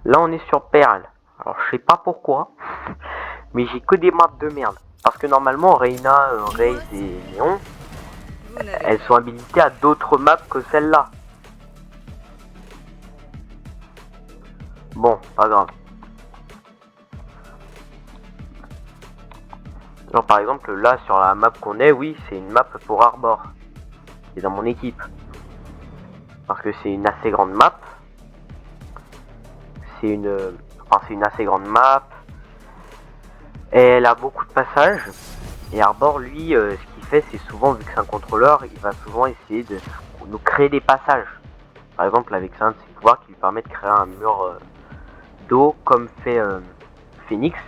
Là on est sur Perle. Alors je sais pas pourquoi, mais j'ai que des maps de merde. Parce que normalement Reyna, Raze et Léon, elles sont habilitées à d'autres maps que celle-là. Bon, pas grave. Genre par exemple là sur la map qu'on est, oui c'est une map pour Arbor. Qui est dans mon équipe. Parce que c'est une assez grande map. C'est une assez grande map. Et elle a beaucoup de passages. Et Arbor lui, ce qu'il fait c'est souvent, vu que c'est un contrôleur, il va souvent essayer de nous créer des passages. Par exemple avec un de ses pouvoirs qui lui permet de créer un mur d'eau comme fait Phoenix.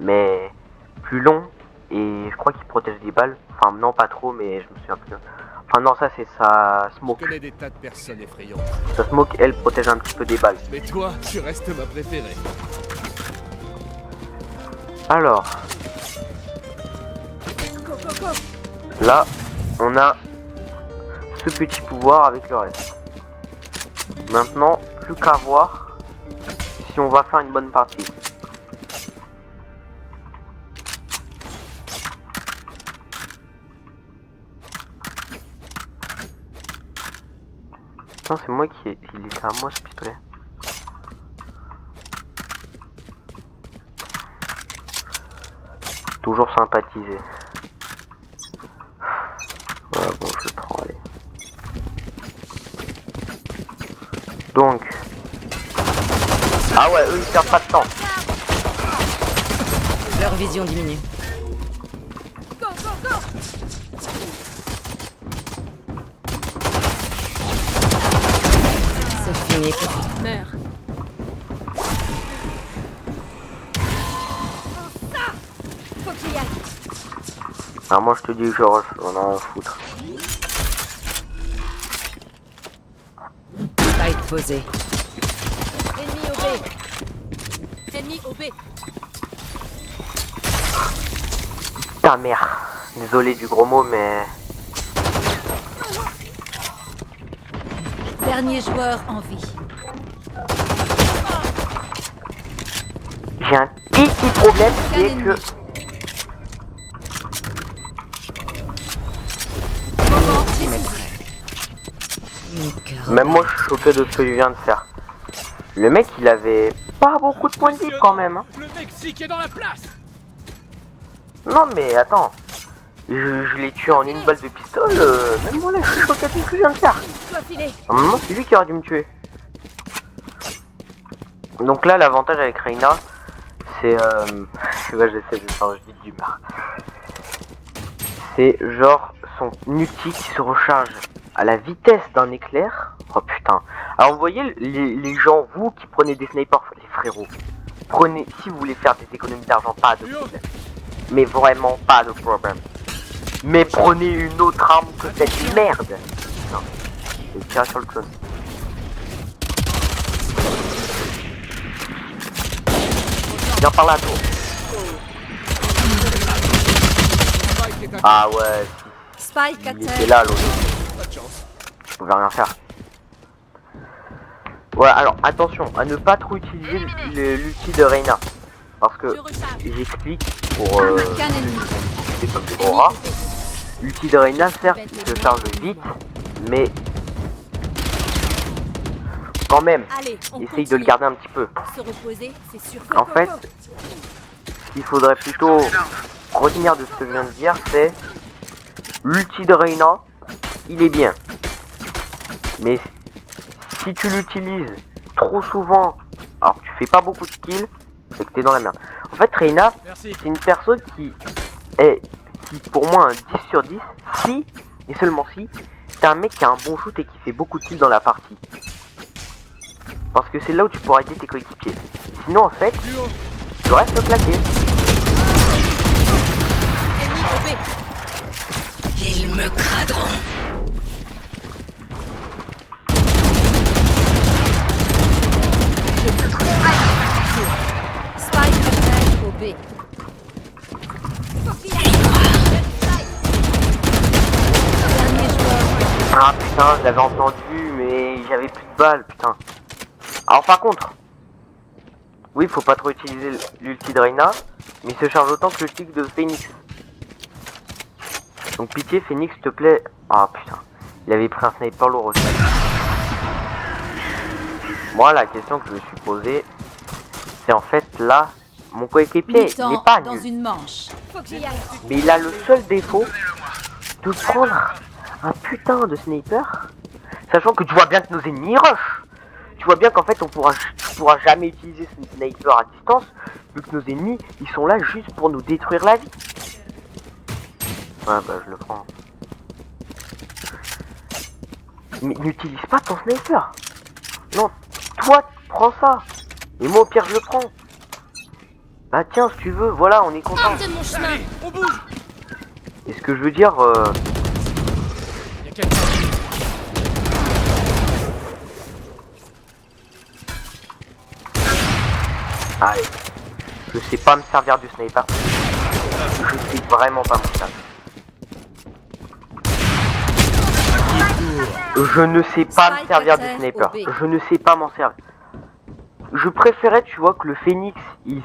Mais plus long. Et je crois qu'il protège des balles. Enfin non pas trop mais je me souviens plus. Enfin non ça c'est sa smoke. Je connais des tas de personnes effrayantes. Sa smoke elle protège un petit peu des balles. Mais toi, tu restes ma préférée. Alors. Là on a ce petit pouvoir avec le reste. Maintenant plus qu'à voir si on va faire une bonne partie. Non, c'est moi qui ai... Il était à moi ce pistolet. Toujours sympathisé. Voilà, bon, je le prends, allez. Donc... Ah ouais, eux, ils perdent pas de temps. Leur vision diminue. C'est fini. Meurs. Alors moi je te dis que je rush, on a à foutre. Fight posé. Ennemi au B. Ennemi au B. Ta mère. Désolé du gros mot mais... Dernier joueur en vie. J'ai un petit problème qui est que... Même moi je suis choqué de ce que je viens de faire. Le mec il avait pas beaucoup de points de vie quand même hein. Le Mexique est dans la place. Non mais attends. Je l'ai tué en une balle de pistolet, même moi là je suis choqué de ce que je viens de faire. Normalement c'est lui qui aurait dû me tuer. Donc là l'avantage avec Reyna c'est ouais, j'essaie de changer vite d'humeur. C'est genre son ulti qui se recharge à la vitesse d'un éclair. Oh putain. Alors vous voyez les gens, vous qui prenez des snipers, les frérots, prenez, si vous voulez faire des économies d'argent, pas de problème. Mais vraiment pas de problème. Mais prenez une autre arme que cette merde. Non. Je tire sur le clone. Viens par là, toi. Ah ouais, Spike à il était terre. là l'autre. Pas de chance. Je pouvais rien faire. Ouais, alors attention à ne pas trop utiliser l'ulti de Reyna. Parce que j'explique pour c'est comme des gros rats. L'ulti de Reyna, certes, il se charge vite, mais quand même, Allez, on essaye de le garder un petit peu. Se reposer, c'est sûr. En fait, ce qu'il faudrait plutôt retenir de ce que je viens de dire, c'est l'ulti de Reyna, il est bien. Mais si tu l'utilises trop souvent, alors que tu fais pas beaucoup de kills, c'est que t'es dans la merde. En fait, Reyna, c'est une personne qui est, qui pour moi, un 10 sur 10, si, et seulement si, c'est un mec qui a un bon shoot et qui fait beaucoup de kills dans la partie. Parce que c'est là où tu pourras aider tes coéquipiers. Sinon, en fait, tu restes claqué. Ennemi au B. Ils me craderont. Spike à terre au B. Dernier joueur. Ah putain, je l'avais entendu, mais j'avais plus de balles, putain. Alors par contre, oui, faut pas trop utiliser l'ulti de Reyna, mais il se charge autant que l'ulti de Phoenix. Donc pitié Phoenix, s'il te plaît. Ah putain, il avait pris un sniper lourd aussi. Moi la question que je me suis posée, c'est en fait là, mon coéquipier il n'est pas dans nul. une manche. Faut que j'y aille. Mais il a le seul défaut de prendre un putain de sniper, sachant que tu vois bien que nos ennemis rush. Tu vois bien qu'en fait tu pourras jamais utiliser ce sniper à distance, vu que nos ennemis ils sont là juste pour nous détruire la vie. Ouais bah je le prends. Mais n'utilise pas ton sniper. Non, toi prends ça. Et moi au pire je le prends. Bah tiens si tu veux, voilà on est content. De mon chemin. Allez, on bouge. Et ce que je veux dire, Il y a quelqu'un. allez, je sais pas me servir du sniper. Je sais vraiment pas me servir. Je ne sais pas me servir du sniper. Je ne sais pas m'en servir. Je préférais, tu vois, que le Phoenix, il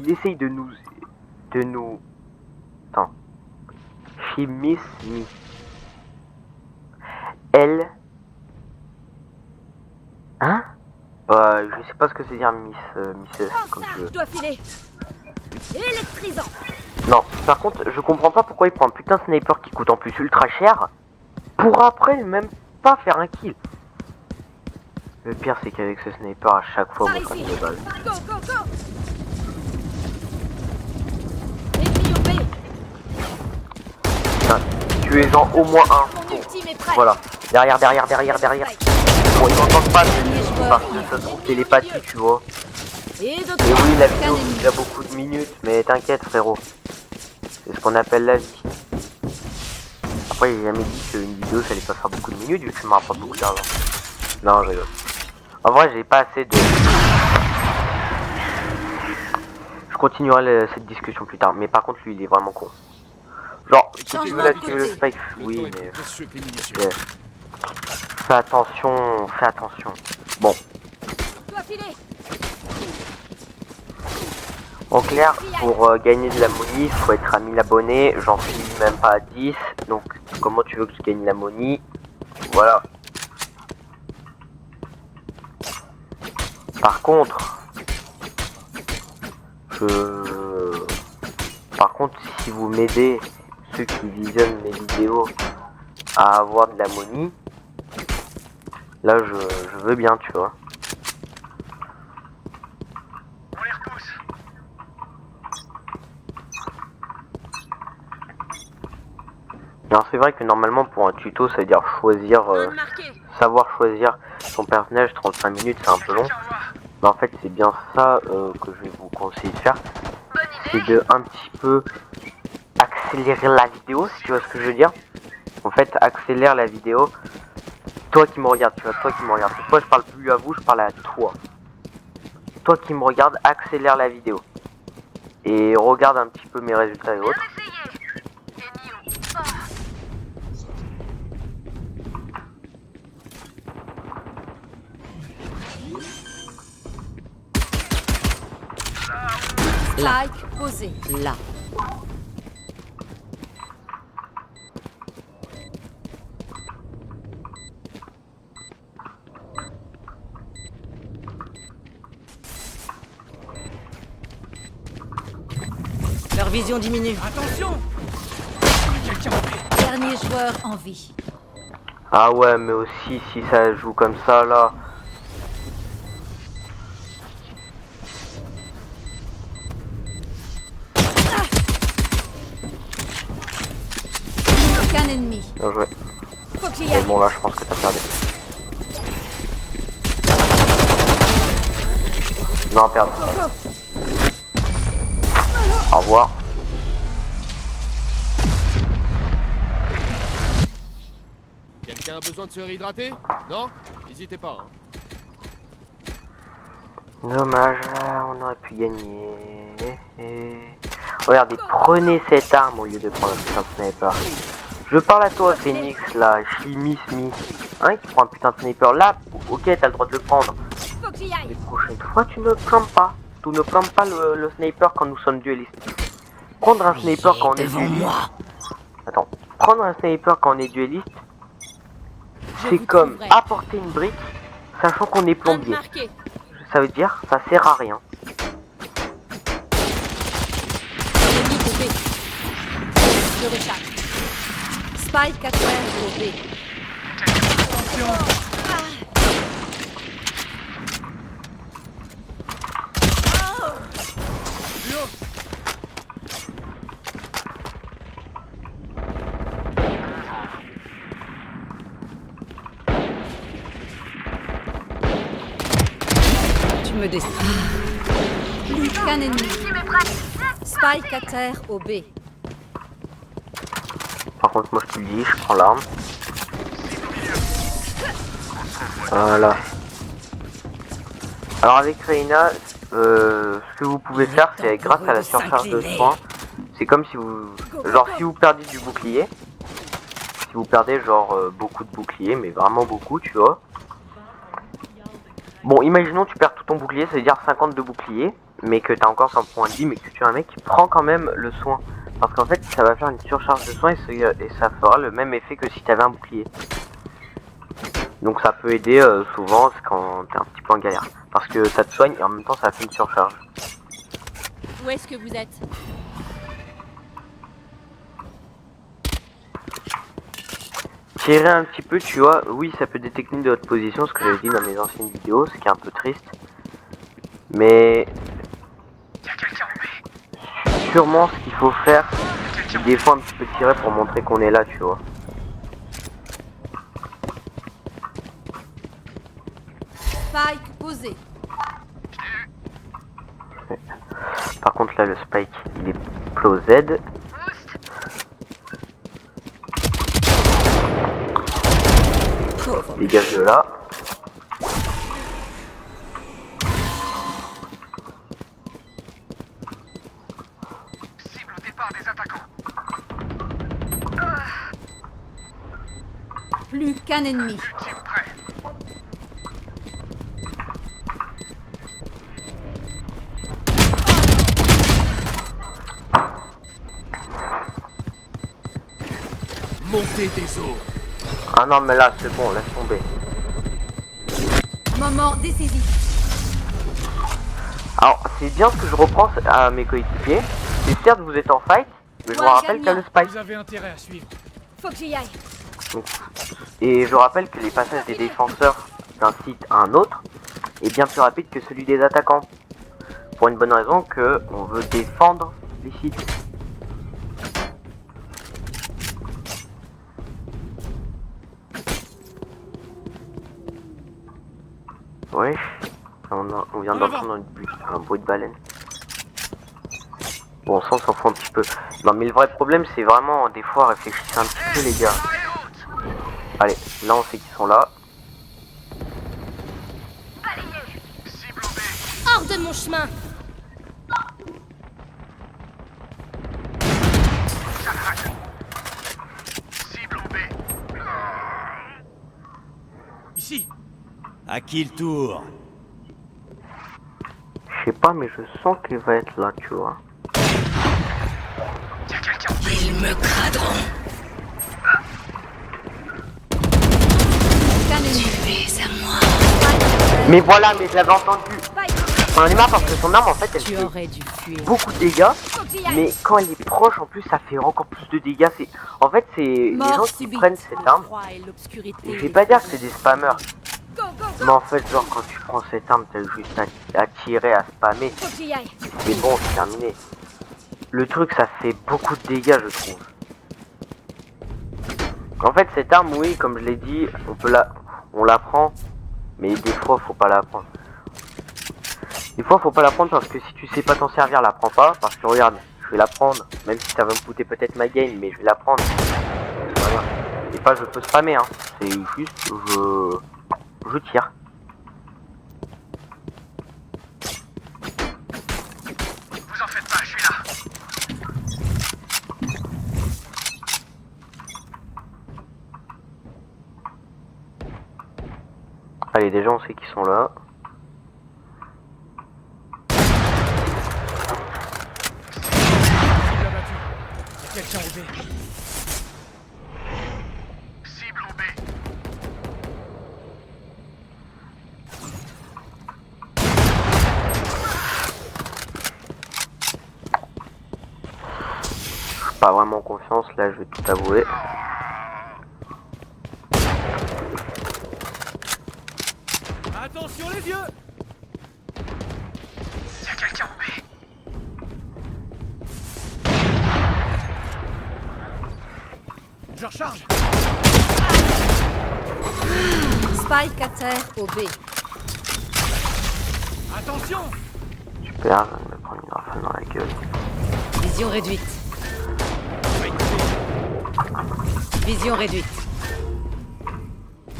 essaye de nous... Attends. She miss me. Elle... Hein? Je sais pas ce que c'est dire miss comme tu veux. Je dois filer. Électrisant. Non, par contre, je comprends pas pourquoi il prend un putain de sniper qui coûte en plus ultra cher pour après même pas faire un kill. Le pire, c'est qu'avec ce sniper, à chaque fois, on prend des balles. Go, go, go. Ennemi au B. Putain, tuez-en au moins un. Mon ultime est prêt. Voilà. Derrière. Bon, ils n'entendent pas, parce que ça se télépathie, tu vois. Et Et d'autres. oui, la vidéo, il y a beaucoup de minutes, mais t'inquiète, frérot. C'est ce qu'on appelle la vie. Après, j'ai jamais dit qu'une vidéo, ça allait pas faire beaucoup de minutes, vu que ça me rapporte beaucoup d'argent. Non, je rigole. En vrai, j'ai pas assez de... Je continuerai cette discussion plus tard, mais par contre, lui, il est vraiment con. Genre, si tu veux l'activer le spike, oui, mais... Précieux que les munitions. Ouais. Fais attention, fais attention. Bon, Je dois filer. en clair, pour gagner de la money, il faut être à 1000 abonnés. J'en suis même pas à 10. Donc, comment tu veux que je gagne la money? Voilà. Par contre, si vous m'aidez, ceux qui visionnent mes vidéos, à avoir de la money, là, je veux bien, tu vois. Alors c'est vrai que normalement pour un tuto ça veut dire choisir, savoir choisir son personnage 35 minutes c'est un peu long. Mais en fait c'est bien ça que je vais vous conseiller de faire. C'est de un petit peu accélérer la vidéo si tu vois ce que je veux dire. En fait accélère la vidéo. Toi qui me regarde, tu vois, toi qui me regarde. Moi je parle plus à vous, je parle à toi. Toi qui me regarde, accélère la vidéo. Et regarde un petit peu mes résultats et autres. Spike posé. Là. Leur vision diminue. Attention. Dernier joueur en vie. Ah ouais mais aussi si ça joue comme ça là. Aucun ennemi. Bien joué. Faut que j'y Mais aille. bon là je pense que t'as perdu. Non perdre. Au revoir. Quelqu'un a besoin de se réhydrater? Non? N'hésitez pas. Hein. Dommage, on aurait pu gagner. Regardez, prenez cette arme au lieu de prendre un putain de sniper. Je parle à toi, Phoenix, là, she miss me. Hein, qui prend un putain de sniper là, ok, t'as le droit de le prendre. Faut que j'y aille. Les prochaines fois, tu ne plantes pas. Tu ne plantes pas le sniper quand nous sommes duellistes. Prendre un sniper quand on est devant dueliste. moi. Attends. Prendre un sniper quand on est dueliste, Je c'est vous comme trouverai. apporter une brique, sachant qu'on est Un plombier. marqué. Ça veut dire, ça sert à rien. Ennemi au B. Je recharge. Spike à terre au B. Tu me destines. Plus qu'un ennemi. Spike à terre au B. Par contre, moi je te le dis, je prends l'arme. Voilà. Alors avec Reina, ce que vous pouvez faire, c'est grâce à la surcharge de soins. C'est comme si vous... Genre si vous perdez du bouclier. Si vous perdez genre beaucoup de boucliers, mais vraiment beaucoup, tu vois. Bon, imaginons tu perds tout ton bouclier, ça veut dire 50 de bouclier, mais que t'as encore 100 points de vie, mais que tu tues un mec, prend quand même le soin. Parce qu'en fait, ça va faire une surcharge de soins et ça fera le même effet que si t'avais un bouclier. Donc ça peut aider souvent quand t'es un petit peu en galère. Parce que ça te soigne et en même temps ça fait une surcharge. Où est-ce que vous êtes? Tirer un petit peu, tu vois, oui ça peut détecter de votre position, ce que j'avais dit dans mes anciennes vidéos, ce qui est un peu triste. Mais... sûrement ce qu'il faut faire, c'est des fois un petit peu tirer pour montrer qu'on est là, tu vois. Spike posé. Par contre là le spike il est closed. Dégage de là. Cible au départ des attaquants. Plus qu'un ennemi. Ultime prêt. Montez des eaux. Ah non mais là c'est bon, laisse tomber. Moment décisif. Alors c'est bien ce que je reprends à mes coéquipiers. C'est certes vous êtes en fight, mais je vous Ouais, rappelle qu'il y a le spike. Vous avez intérêt à suivre. Faut que j'y aille. Et je rappelle que les passages des défenseurs d'un site à un autre est bien plus rapide que celui des attaquants. Pour une bonne raison que on veut défendre les sites. Ouais, on vient d'entendre un bruit de baleine. Bon, ça on s'en fout un petit peu. Non mais le vrai problème c'est vraiment des fois réfléchissez un petit peu les gars. Allez, là on sait qu'ils sont là. Cible au B. Hors de mon chemin. Cible au B. Ici. À qui le tour? Je sais pas mais je sens qu'il va être là, tu vois. Il y a quelqu'un. Ils me craderont. Qu'un ennemi. Tu es à moi. Mais voilà, mais je l'avais entendu. Spike. On en est marre parce que son arme en fait elle Tu fait aurais dû fuir. beaucoup de dégâts. Faut que j'y aille. Mais quand elle est proche en plus ça fait encore plus de dégâts. C'est en fait c'est les gens Mort qui subite. prennent cette arme. Le froid et l'obscurité. Je vais pas dire que c'est des spammers. Go, go, go. Mais en fait genre quand tu prends cette arme t'as juste à tirer, à spammer. Faut que j'y aille. C'est bon, c'est terminé. Le truc ça fait beaucoup de dégâts je trouve. En fait cette arme oui comme je l'ai dit on la prend. Mais des fois faut pas la prendre. Des fois faut pas la prendre parce que si tu sais pas t'en servir la prends pas. Parce que regarde, je vais la prendre. Même si ça va me coûter peut-être ma game, mais je vais la prendre. Voilà. Des fois je peux spammer hein. C'est juste je tire. Vous en faites pas, je suis là. Allez déjà on sait qu'ils sont là. Quelqu'un au B. Cible au B. Pas vraiment confiance, là, je vais tout avouer. Attention les yeux. Il y a quelqu'un au B. Je recharge. Spike à terre au B. Attention. Super, je viens de me prendre une rafale dans la gueule. Vision réduite. Vision réduite.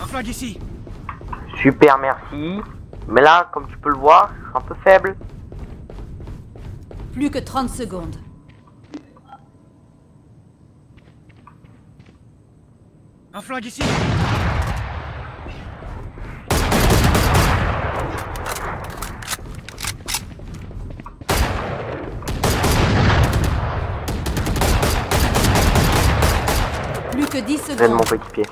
Un flingue ici. Super, merci. Mais là, comme tu peux le voir, je suis un peu faible. Plus que 30 secondes. Un flingue ici. Plus que 10 J'aide secondes. mon coéquipier.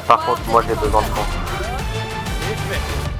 Par contre, moi j'ai besoin de temps. C'est fait.